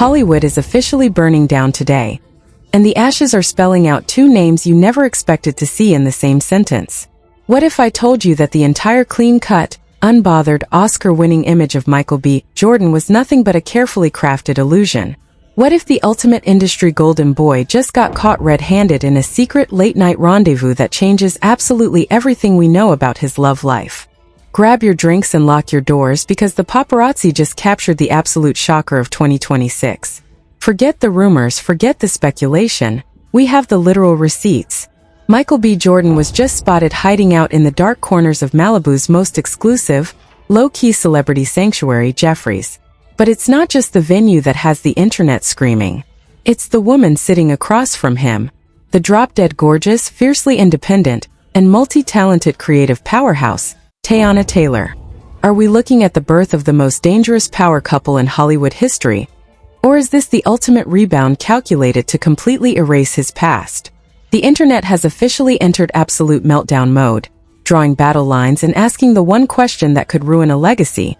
Hollywood is officially burning down today, and the ashes are spelling out two names you never expected to see in the same sentence. What if I told you that the entire clean-cut, unbothered, Oscar-winning image of Michael B. Jordan was nothing but a carefully crafted illusion? What if the ultimate industry golden boy just got caught red-handed in a secret late-night rendezvous that changes absolutely everything we know about his love life? Grab your drinks and lock your doors because the paparazzi just captured the absolute shocker of 2026. Forget the rumors, forget the speculation. We have the literal receipts. Michael B. Jordan was just spotted hiding out in the dark corners of Malibu's most exclusive, low-key celebrity sanctuary, Jeffrey's. But it's not just the venue that has the internet screaming. It's the woman sitting across from him, the drop-dead gorgeous, fiercely independent, and multi-talented creative powerhouse, Teyana Taylor. Are we looking at the birth of the most dangerous power couple in Hollywood history? Or is this the ultimate rebound calculated to completely erase his past? The internet has officially entered absolute meltdown mode, drawing battle lines and asking the one question that could ruin a legacy.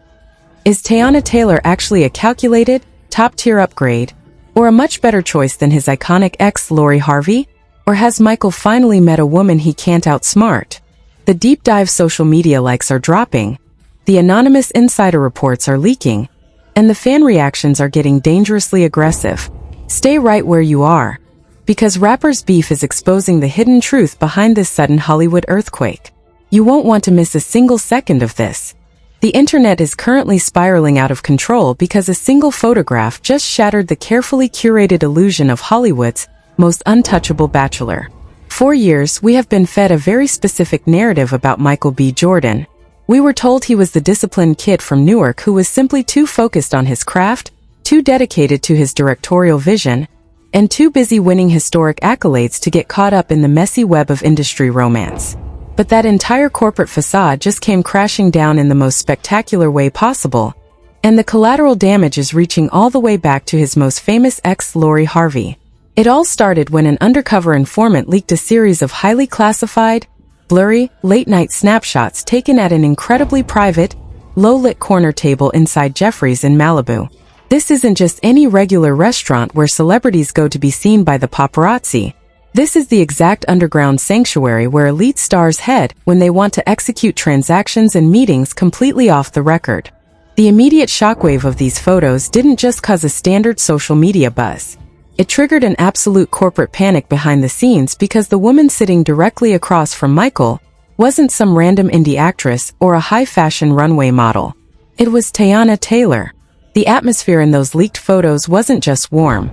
Is Teyana Taylor actually a calculated, top-tier upgrade, or a much better choice than his iconic ex Lori Harvey? Or has Michael finally met a woman he can't outsmart? The deep dive social media likes are dropping, the anonymous insider reports are leaking, and the fan reactions are getting dangerously aggressive. Stay right where you are, because rappers' beef is exposing the hidden truth behind this sudden Hollywood earthquake. You won't want to miss a single second of this. The internet is currently spiraling out of control because a single photograph just shattered the carefully curated illusion of Hollywood's most untouchable bachelor. For years, we have been fed a very specific narrative about Michael B. Jordan. We were told he was the disciplined kid from Newark who was simply too focused on his craft, too dedicated to his directorial vision, and too busy winning historic accolades to get caught up in the messy web of industry romance. But that entire corporate facade just came crashing down in the most spectacular way possible, and the collateral damage is reaching all the way back to his most famous ex, Lori Harvey. It all started when an undercover informant leaked a series of highly classified, blurry, late-night snapshots taken at an incredibly private, low-lit corner table inside Jeffrey's in Malibu. This isn't just any regular restaurant where celebrities go to be seen by the paparazzi. This is the exact underground sanctuary where elite stars head when they want to execute transactions and meetings completely off the record. The immediate shockwave of these photos didn't just cause a standard social media buzz. It triggered an absolute corporate panic behind the scenes because the woman sitting directly across from Michael wasn't some random indie actress or a high-fashion runway model. It was Teyana Taylor. The atmosphere in those leaked photos wasn't just warm.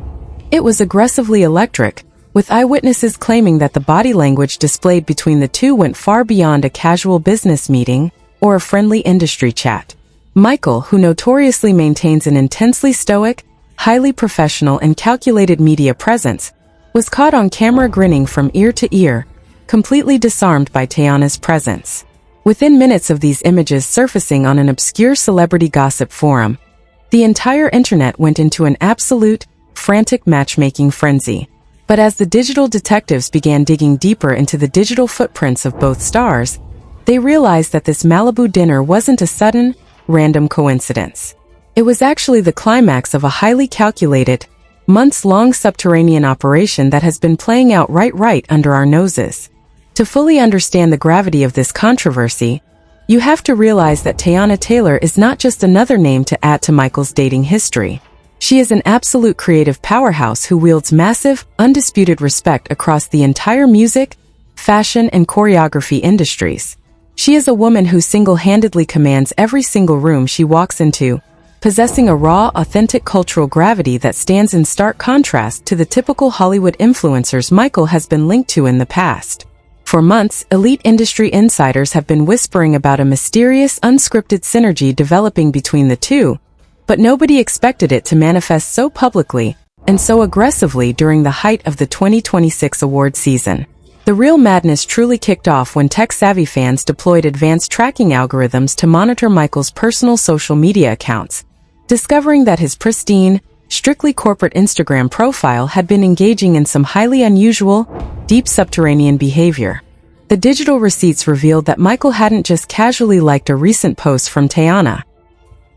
It was aggressively electric, with eyewitnesses claiming that the body language displayed between the two went far beyond a casual business meeting or a friendly industry chat. Michael, who notoriously maintains an intensely stoic, highly professional and calculated media presence, was caught on camera grinning from ear to ear, completely disarmed by Teyana's presence. Within minutes of these images surfacing on an obscure celebrity gossip forum, the entire internet went into an absolute, frantic matchmaking frenzy. But as the digital detectives began digging deeper into the digital footprints of both stars, they realized that this Malibu dinner wasn't a sudden, random coincidence. It was actually the climax of a highly calculated, months-long subterranean operation that has been playing out right under our noses. To fully understand the gravity of this controversy, you have to realize that Teyana Taylor is not just another name to add to Michael's dating history. She is an absolute creative powerhouse who wields massive, undisputed respect across the entire music, fashion, and choreography industries. She is a woman who single-handedly commands every single room she walks into, possessing a raw, authentic cultural gravity that stands in stark contrast to the typical Hollywood influencers Michael has been linked to in the past. For months, elite industry insiders have been whispering about a mysterious, unscripted synergy developing between the two, but nobody expected it to manifest so publicly and so aggressively during the height of the 2026 award season. The real madness truly kicked off when tech-savvy fans deployed advanced tracking algorithms to monitor Michael's personal social media accounts, discovering that his pristine, strictly corporate Instagram profile had been engaging in some highly unusual, deep subterranean behavior. The digital receipts revealed that Michael hadn't just casually liked a recent post from Teyana.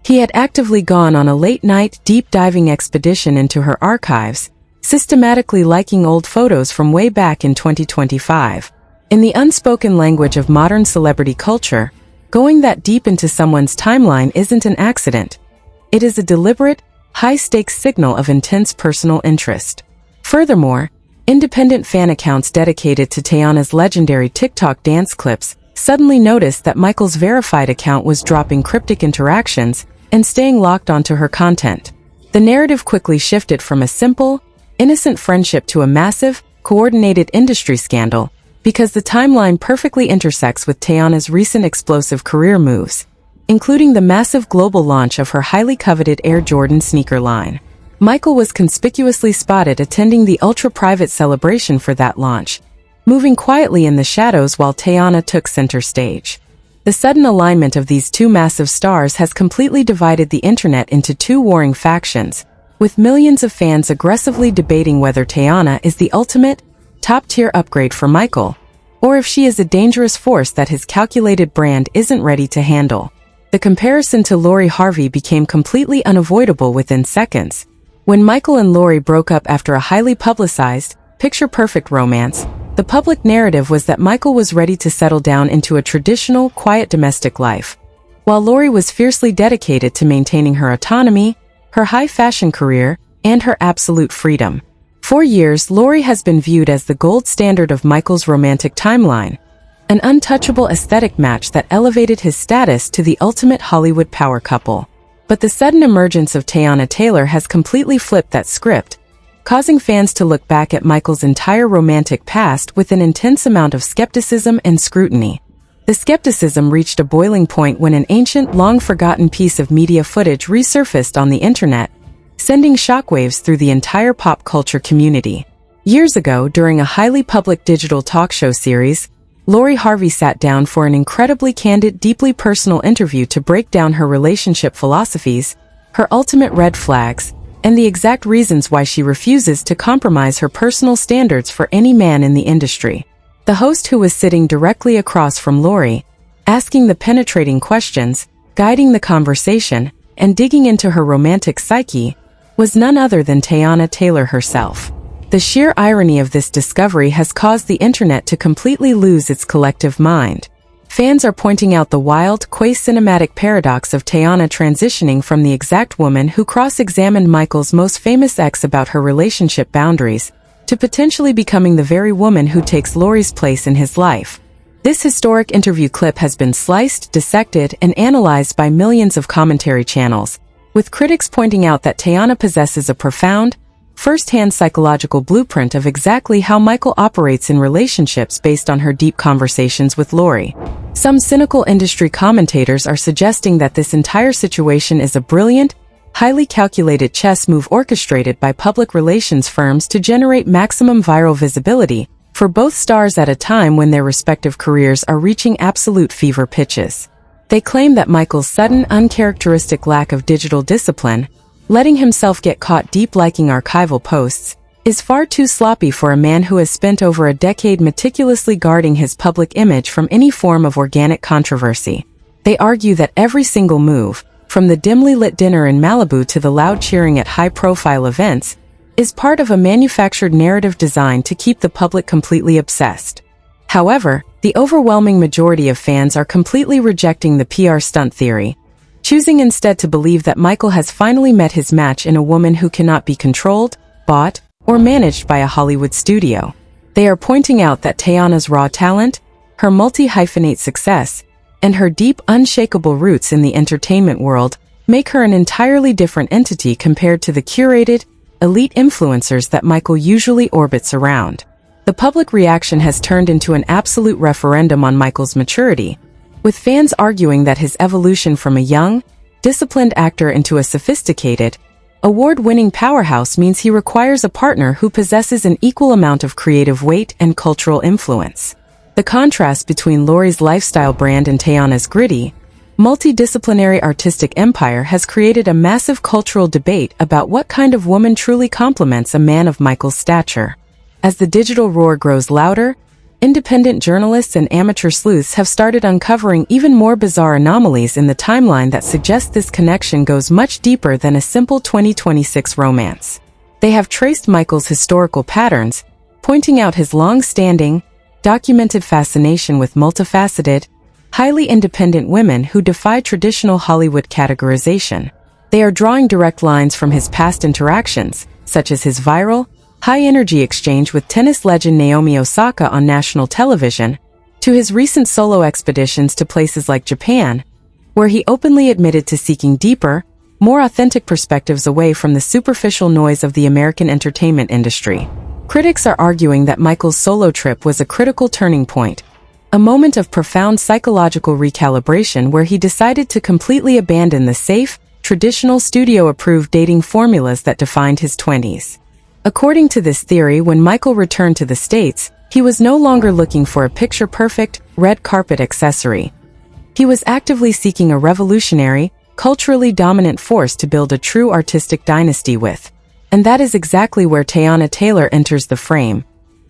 He had actively gone on a late-night, deep-diving expedition into her archives, systematically liking old photos from way back in 2025. In the unspoken language of modern celebrity culture, going that deep into someone's timeline isn't an accident. It is a deliberate, high-stakes signal of intense personal interest. Furthermore, independent fan accounts dedicated to Teyana's legendary TikTok dance clips suddenly noticed that Michael's verified account was dropping cryptic interactions and staying locked onto her content. The narrative quickly shifted from a simple, innocent friendship to a massive, coordinated industry scandal, because the timeline perfectly intersects with Teyana's recent explosive career moves, including the massive global launch of her highly coveted Air Jordan sneaker line. Michael was conspicuously spotted attending the ultra-private celebration for that launch, moving quietly in the shadows while Teyana took center stage. The sudden alignment of these two massive stars has completely divided the internet into two warring factions, with millions of fans aggressively debating whether Teyana is the ultimate, top-tier upgrade for Michael, or if she is a dangerous force that his calculated brand isn't ready to handle. The comparison to Harvey became completely unavoidable within seconds. When Michael and Lori broke up after a highly publicized, picture-perfect romance, the public narrative was that Michael was ready to settle down into a traditional, quiet domestic life, while Lori was fiercely dedicated to maintaining her autonomy, her high-fashion career, and her absolute freedom. For years, Lori has been viewed as the gold standard of Michael's romantic timeline, an untouchable aesthetic match that elevated his status to the ultimate Hollywood power couple. But the sudden emergence of Teyana Taylor has completely flipped that script, causing fans to look back at Michael's entire romantic past with an intense amount of skepticism and scrutiny. The skepticism reached a boiling point when an ancient, long-forgotten piece of media footage resurfaced on the internet, sending shockwaves through the entire pop culture community. Years ago, during a highly public digital talk show series, Harvey sat down for an incredibly candid, deeply personal interview to break down her relationship philosophies, her ultimate red flags, and the exact reasons why she refuses to compromise her personal standards for any man in the industry. The host, who was sitting directly across from Lori, asking the penetrating questions, guiding the conversation, and digging into her romantic psyche, was none other than Teyana Taylor herself. The sheer irony of this discovery has caused the internet to completely lose its collective mind. Fans are pointing out the wild, quasi-cinematic paradox of Teyana transitioning from the exact woman who cross-examined Michael's most famous ex about her relationship boundaries, to potentially becoming the very woman who takes Lori's place in his life. This historic interview clip has been sliced, dissected, and analyzed by millions of commentary channels, with critics pointing out that Teyana possesses a profound, first-hand psychological blueprint of exactly how Michael operates in relationships based on her deep conversations with Lori. Some cynical industry commentators are suggesting that this entire situation is a brilliant, highly calculated chess move orchestrated by public relations firms to generate maximum viral visibility for both stars at a time when their respective careers are reaching absolute fever pitches. They claim that Michael's sudden, uncharacteristic lack of digital discipline, letting himself get caught deep liking archival posts, is far too sloppy for a man who has spent over a decade meticulously guarding his public image from any form of organic controversy. They argue that every single move, from the dimly lit dinner in Malibu to the loud cheering at high-profile events, is part of a manufactured narrative designed to keep the public completely obsessed. However, the overwhelming majority of fans are completely rejecting the PR stunt theory, choosing instead to believe that Michael has finally met his match in a woman who cannot be controlled, bought, or managed by a Hollywood studio. They are pointing out that Teyana's raw talent, her multi-hyphenate success, and her deep, unshakable roots in the entertainment world make her an entirely different entity compared to the curated, elite influencers that Michael usually orbits around. The public reaction has turned into an absolute referendum on Michael's maturity, with fans arguing that his evolution from a young, disciplined actor into a sophisticated, award-winning powerhouse means he requires a partner who possesses an equal amount of creative weight and cultural influence. The contrast between Lori's lifestyle brand and Teyana's gritty, multidisciplinary artistic empire has created a massive cultural debate about what kind of woman truly complements a man of Michael's stature. As the digital roar grows louder, independent journalists and amateur sleuths have started uncovering even more bizarre anomalies in the timeline that suggest this connection goes much deeper than a simple 2026 romance. They have traced Michael's historical patterns, pointing out his long-standing, documented fascination with multifaceted, highly independent women who defy traditional Hollywood categorization. They are drawing direct lines from his past interactions, such as his viral, high-energy exchange with tennis legend Naomi Osaka on national television, to his recent solo expeditions to places like Japan, where he openly admitted to seeking deeper, more authentic perspectives away from the superficial noise of the American entertainment industry. Critics are arguing that Michael's solo trip was a critical turning point, a moment of profound psychological recalibration where he decided to completely abandon the safe, traditional studio-approved dating formulas that defined his 20s. According to this theory, when Michael returned to the States, he was no longer looking for a picture-perfect, red carpet accessory. He was actively seeking a revolutionary, culturally dominant force to build a true artistic dynasty with. And that is exactly where Teyana Taylor enters the frame.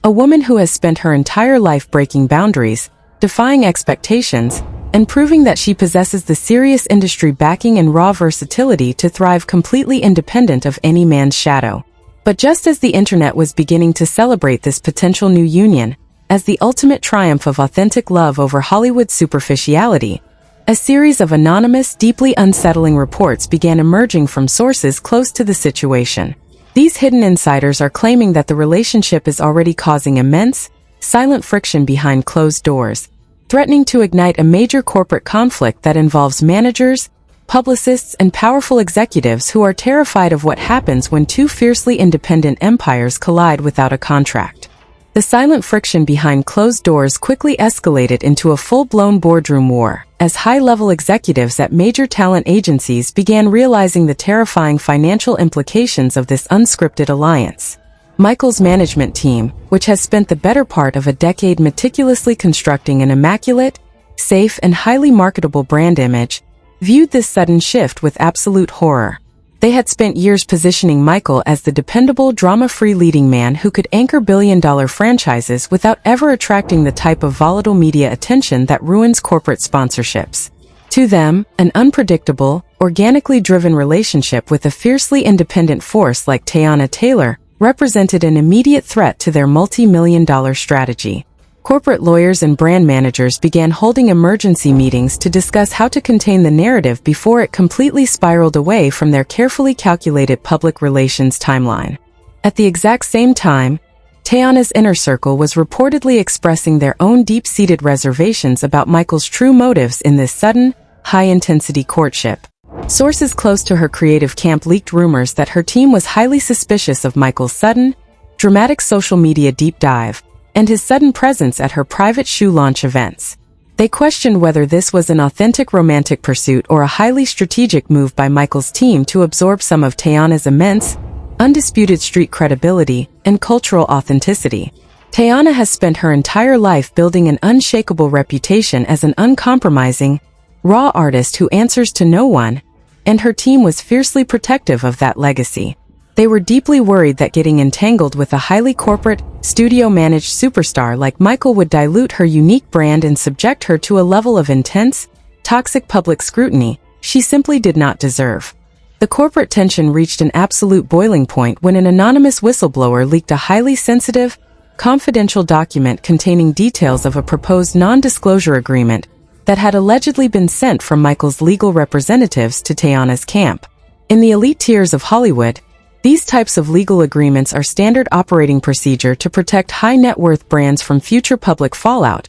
A woman who has spent her entire life breaking boundaries, defying expectations, and proving that she possesses the serious industry backing and raw versatility to thrive completely independent of any man's shadow. But just as the internet was beginning to celebrate this potential new union, as the ultimate triumph of authentic love over Hollywood superficiality, a series of anonymous, deeply unsettling reports began emerging from sources close to the situation. These hidden insiders are claiming that the relationship is already causing immense, silent friction behind closed doors, threatening to ignite a major corporate conflict that involves managers, publicists, and powerful executives who are terrified of what happens when two fiercely independent empires collide without a contract. The silent friction behind closed doors quickly escalated into a full-blown boardroom war, as high-level executives at major talent agencies began realizing the terrifying financial implications of this unscripted alliance. Michael's management team, which has spent the better part of a decade meticulously constructing an immaculate, safe, and highly marketable brand image, viewed this sudden shift with absolute horror. They had spent years positioning Michael as the dependable, drama-free leading man who could anchor billion-dollar franchises without ever attracting the type of volatile media attention that ruins corporate sponsorships. To them, an unpredictable, organically driven relationship with a fiercely independent force like Teyana Taylor represented an immediate threat to their multi-million-dollar strategy. Corporate lawyers and brand managers began holding emergency meetings to discuss how to contain the narrative before it completely spiraled away from their carefully calculated public relations timeline. At the exact same time, Teyana's inner circle was reportedly expressing their own deep-seated reservations about Michael's true motives in this sudden, high-intensity courtship. Sources close to her creative camp leaked rumors that her team was highly suspicious of Michael's sudden, dramatic social media deep dive, and his sudden presence at her private shoe launch events. They questioned whether this was an authentic romantic pursuit or a highly strategic move by Michael's team to absorb some of Teyana's immense, undisputed street credibility and cultural authenticity. Teyana has spent her entire life building an unshakable reputation as an uncompromising, raw artist who answers to no one, and her team was fiercely protective of that legacy. They were deeply worried that getting entangled with a highly corporate, studio-managed superstar like Michael would dilute her unique brand and subject her to a level of intense, toxic public scrutiny she simply did not deserve. The corporate tension reached an absolute boiling point when an anonymous whistleblower leaked a highly sensitive, confidential document containing details of a proposed non-disclosure agreement that had allegedly been sent from Michael's legal representatives to Teyana's camp. In the elite tiers of Hollywood, these types of legal agreements are standard operating procedure to protect high-net-worth brands from future public fallout,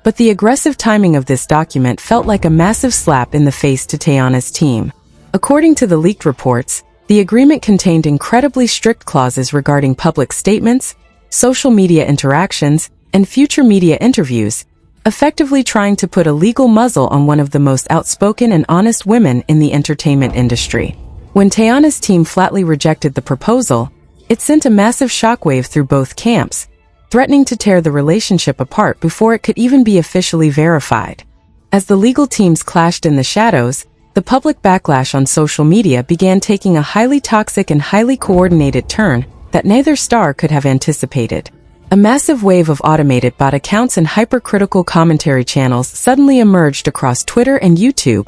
but the aggressive timing of this document felt like a massive slap in the face to Teyana's team. According to the leaked reports, the agreement contained incredibly strict clauses regarding public statements, social media interactions, and future media interviews, effectively trying to put a legal muzzle on one of the most outspoken and honest women in the entertainment industry. When Teyana's team flatly rejected the proposal, it sent a massive shockwave through both camps, threatening to tear the relationship apart before it could even be officially verified. As the legal teams clashed in the shadows, the public backlash on social media began taking a highly toxic and highly coordinated turn that neither star could have anticipated. A massive wave of automated bot accounts and hypercritical commentary channels suddenly emerged across Twitter and YouTube,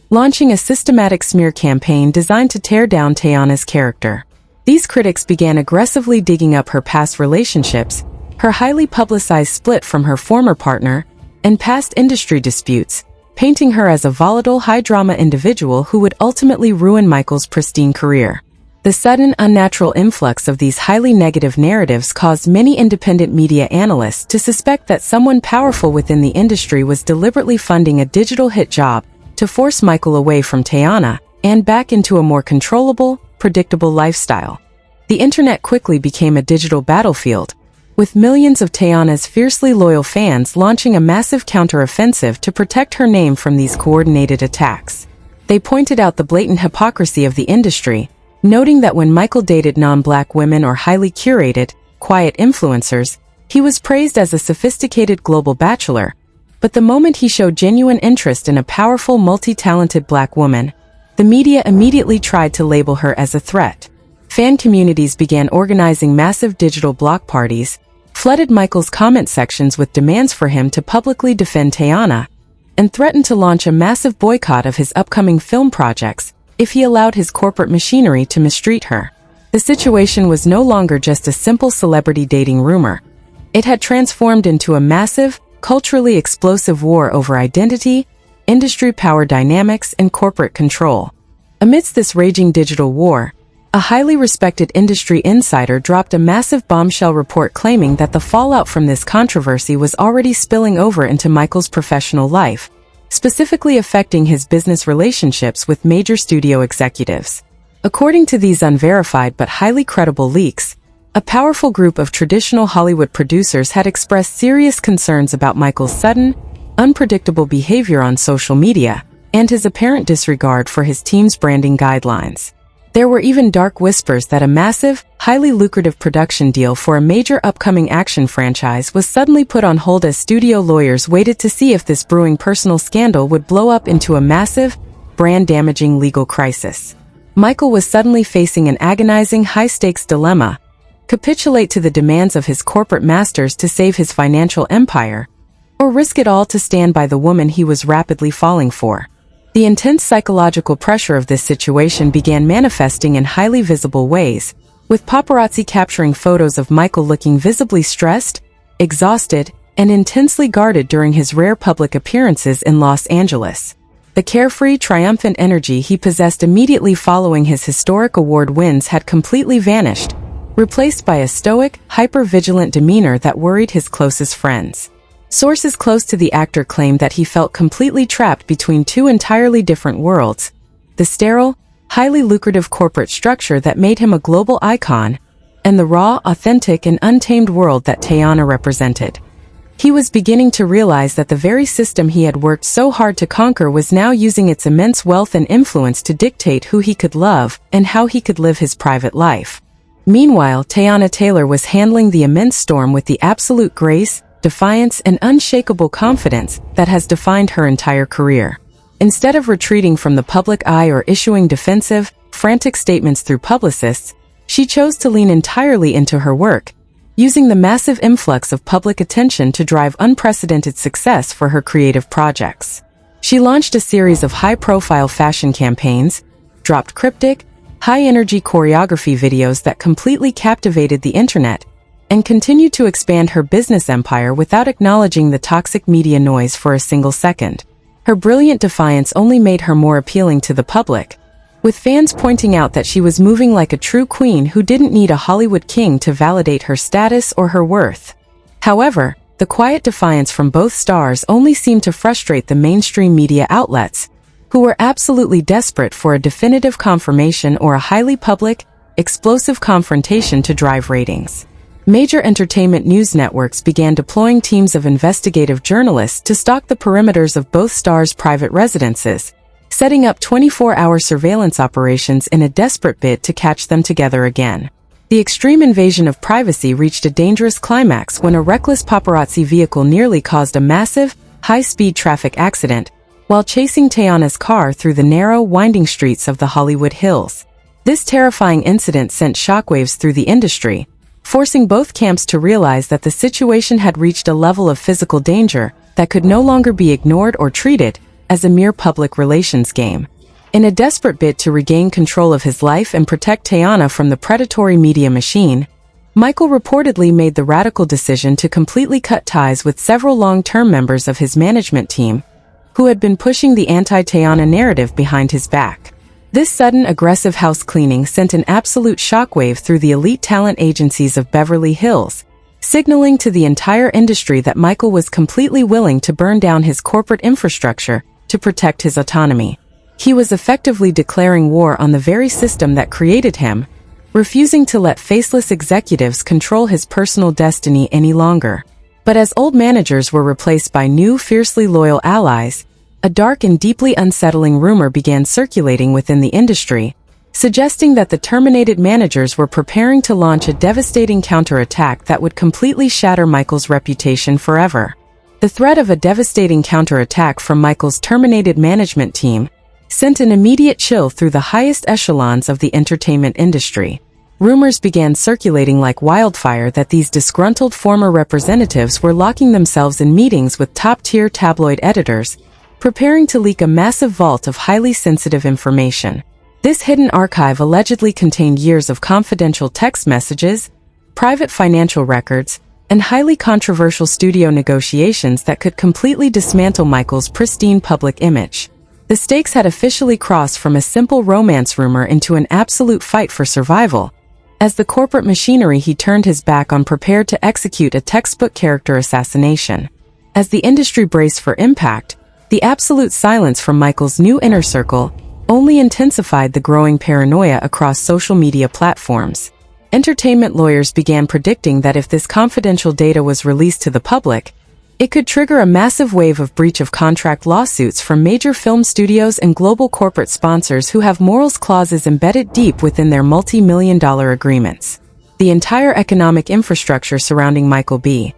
launching a systematic smear campaign designed to tear down Teyana's character. These critics began aggressively digging up her past relationships, her highly publicized split from her former partner, and past industry disputes, painting her as a volatile, high-drama individual who would ultimately ruin Michael's pristine career. The sudden, unnatural influx of these highly negative narratives caused many independent media analysts to suspect that someone powerful within the industry was deliberately funding a digital hit job to force Michael away from Teyana and back into a more controllable, predictable lifestyle. The internet quickly became a digital battlefield, with millions of Teyana's fiercely loyal fans launching a massive counter-offensive to protect her name from these coordinated attacks. They pointed out the blatant hypocrisy of the industry, noting that when Michael dated non-black women or highly curated, quiet influencers, he was praised as a sophisticated global bachelor. But the moment he showed genuine interest in a powerful, multi-talented black woman, the media immediately tried to label her as a threat. Fan communities began organizing massive digital block parties, flooded Michael's comment sections with demands for him to publicly defend Teyana, and threatened to launch a massive boycott of his upcoming film projects if he allowed his corporate machinery to mistreat her. The situation was no longer just a simple celebrity dating rumor. It had transformed into a massive, culturally explosive war over identity, industry power dynamics, and corporate control. Amidst this raging digital war, a highly respected industry insider dropped a massive bombshell report claiming that the fallout from this controversy was already spilling over into Michael's professional life, specifically affecting his business relationships with major studio executives. According to these unverified but highly credible leaks, a powerful group of traditional Hollywood producers had expressed serious concerns about Michael's sudden, unpredictable behavior on social media and his apparent disregard for his team's branding guidelines. There were even dark whispers that a massive, highly lucrative production deal for a major upcoming action franchise was suddenly put on hold as studio lawyers waited to see if this brewing personal scandal would blow up into a massive, brand-damaging legal crisis. Michael was suddenly facing an agonizing, high-stakes dilemma: capitulate to the demands of his corporate masters to save his financial empire, or risk it all to stand by the woman he was rapidly falling for. The intense psychological pressure of this situation began manifesting in highly visible ways, with paparazzi capturing photos of Michael looking visibly stressed, exhausted, and intensely guarded during his rare public appearances in Los Angeles. The carefree, triumphant energy he possessed immediately following his historic award wins had completely vanished, replaced by a stoic, hyper-vigilant demeanor that worried his closest friends. Sources close to the actor claimed that he felt completely trapped between two entirely different worlds: the sterile, highly lucrative corporate structure that made him a global icon, and the raw, authentic, and untamed world that Teyana represented. He was beginning to realize that the very system he had worked so hard to conquer was now using its immense wealth and influence to dictate who he could love and how he could live his private life. Meanwhile, Teyana Taylor was handling the immense storm with the absolute grace, defiance, and unshakable confidence that has defined her entire career. Instead of retreating from the public eye or issuing defensive, frantic statements through publicists, she chose to lean entirely into her work, using the massive influx of public attention to drive unprecedented success for her creative projects. She launched a series of high-profile fashion campaigns, dropped cryptic, high-energy choreography videos that completely captivated the internet, and continued to expand her business empire without acknowledging the toxic media noise for a single second. Her brilliant defiance only made her more appealing to the public, with fans pointing out that she was moving like a true queen who didn't need a Hollywood king to validate her status or her worth. However, the quiet defiance from both stars only seemed to frustrate the mainstream media outlets, who were absolutely desperate for a definitive confirmation or a highly public, explosive confrontation to drive ratings. Major entertainment news networks began deploying teams of investigative journalists to stalk the perimeters of both stars' private residences, setting up 24-hour surveillance operations in a desperate bid to catch them together again. The extreme invasion of privacy reached a dangerous climax when a reckless paparazzi vehicle nearly caused a massive, high-speed traffic accident while chasing Teyana's car through the narrow, winding streets of the Hollywood Hills. This terrifying incident sent shockwaves through the industry, forcing both camps to realize that the situation had reached a level of physical danger that could no longer be ignored or treated as a mere public relations game. In a desperate bid to regain control of his life and protect Teyana from the predatory media machine, Michael reportedly made the radical decision to completely cut ties with several long-term members of his management team, who had been pushing the anti-Teyana narrative behind his back. This sudden aggressive house cleaning sent an absolute shockwave through the elite talent agencies of Beverly Hills, signaling to the entire industry that Michael was completely willing to burn down his corporate infrastructure to protect his autonomy. He was effectively declaring war on the very system that created him, refusing to let faceless executives control his personal destiny any longer. But as old managers were replaced by new, fiercely loyal allies, a dark and deeply unsettling rumor began circulating within the industry, suggesting that the terminated managers were preparing to launch a devastating counterattack that would completely shatter Michael's reputation forever. The threat of a devastating counterattack from Michael's terminated management team sent an immediate chill through the highest echelons of the entertainment industry. Rumors began circulating like wildfire that these disgruntled former representatives were locking themselves in meetings with top-tier tabloid editors, preparing to leak a massive vault of highly sensitive information. This hidden archive allegedly contained years of confidential text messages, private financial records, and highly controversial studio negotiations that could completely dismantle Michael's pristine public image. The stakes had officially crossed from a simple romance rumor into an absolute fight for survival, as the corporate machinery he turned his back on prepared to execute a textbook character assassination. As the industry braced for impact, the absolute silence from Michael's new inner circle only intensified the growing paranoia across social media platforms. Entertainment lawyers began predicting that if this confidential data was released to the public, it could trigger a massive wave of breach of contract lawsuits from major film studios and global corporate sponsors who have morals clauses embedded deep within their multi-million-dollar agreements. The entire economic infrastructure surrounding Michael B.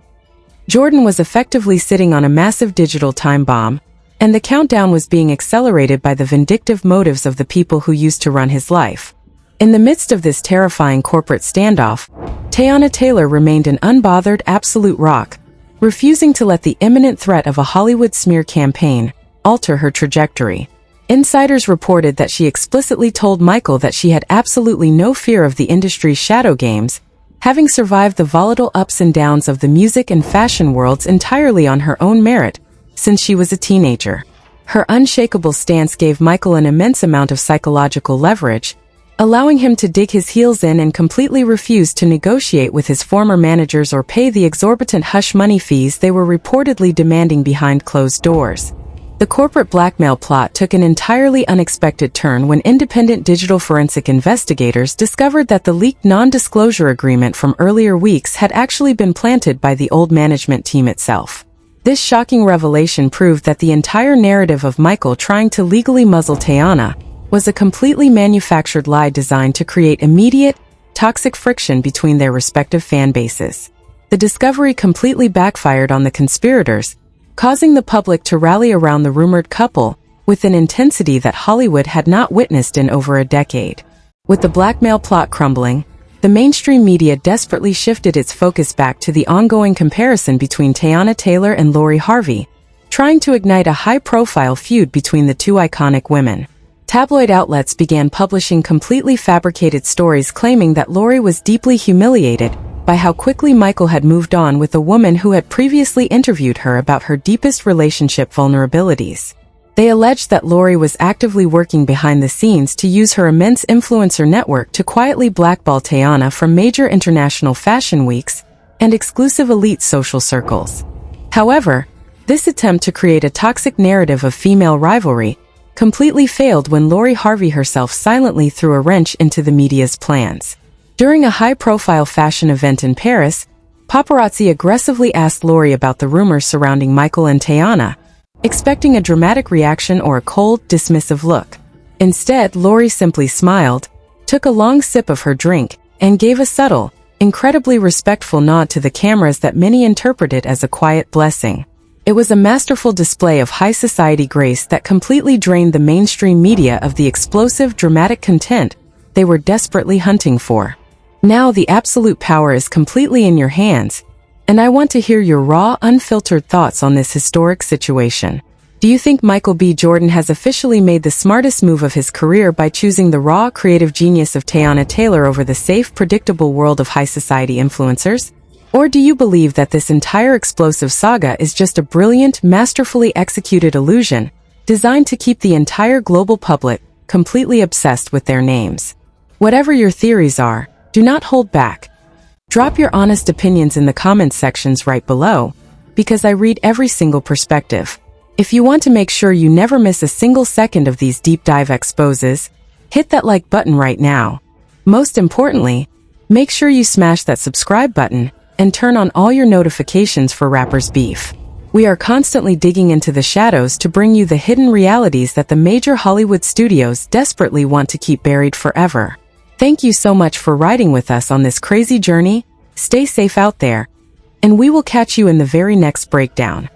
Jordan was effectively sitting on a massive digital time bomb, and the countdown was being accelerated by the vindictive motives of the people who used to run his life. In the midst of this terrifying corporate standoff, Teyana Taylor remained an unbothered absolute rock, refusing to let the imminent threat of a Hollywood smear campaign alter her trajectory. Insiders reported that she explicitly told Michael that she had absolutely no fear of the industry's shadow games, having survived the volatile ups and downs of the music and fashion worlds entirely on her own merit since she was a teenager. Her unshakable stance gave Michael an immense amount of psychological leverage, allowing him to dig his heels in and completely refuse to negotiate with his former managers or pay the exorbitant hush money fees they were reportedly demanding behind closed doors. The corporate blackmail plot took an entirely unexpected turn when independent digital forensic investigators discovered that the leaked non-disclosure agreement from earlier weeks had actually been planted by the old management team itself. This shocking revelation proved that the entire narrative of Michael trying to legally muzzle Teyana was a completely manufactured lie designed to create immediate, toxic friction between their respective fan bases. The discovery completely backfired on the conspirators, causing the public to rally around the rumored couple with an intensity that Hollywood had not witnessed in over a decade. With the blackmail plot crumbling, the mainstream media desperately shifted its focus back to the ongoing comparison between Teyana Taylor and Lori Harvey, trying to ignite a high-profile feud between the two iconic women. Tabloid outlets began publishing completely fabricated stories claiming that Lori was deeply humiliated by how quickly Michael had moved on with a woman who had previously interviewed her about her deepest relationship vulnerabilities. They alleged that Lori was actively working behind the scenes to use her immense influencer network to quietly blackball Teyana from major international fashion weeks and exclusive elite social circles. However, this attempt to create a toxic narrative of female rivalry completely failed when Lori Harvey herself silently threw a wrench into the media's plans. During a high-profile fashion event in Paris, paparazzi aggressively asked Lori about the rumors surrounding Michael and Teyana, expecting a dramatic reaction or a cold, dismissive look. Instead, Lori simply smiled, took a long sip of her drink, and gave a subtle, incredibly respectful nod to the cameras that many interpreted as a quiet blessing. It was a masterful display of high society grace that completely drained the mainstream media of the explosive, dramatic content they were desperately hunting for. Now the absolute power is completely in your hands, and I want to hear your raw, unfiltered thoughts on this historic situation. Do you think Michael B. Jordan has officially made the smartest move of his career by choosing the raw, creative genius of Teyana Taylor over the safe, predictable world of high society influencers? Or do you believe that this entire explosive saga is just a brilliant, masterfully executed illusion, designed to keep the entire global public completely obsessed with their names? Whatever your theories are, do not hold back. Drop your honest opinions in the comments sections right below, because I read every single perspective. If you want to make sure you never miss a single second of these deep dive exposes, hit that like button right now. Most importantly, make sure you smash that subscribe button and turn on all your notifications for rappers' beef. We are constantly digging into the shadows to bring you the hidden realities that the major Hollywood studios desperately want to keep buried forever. Thank you so much for riding with us on this crazy journey. Stay safe out there, and we will catch you in the very next breakdown.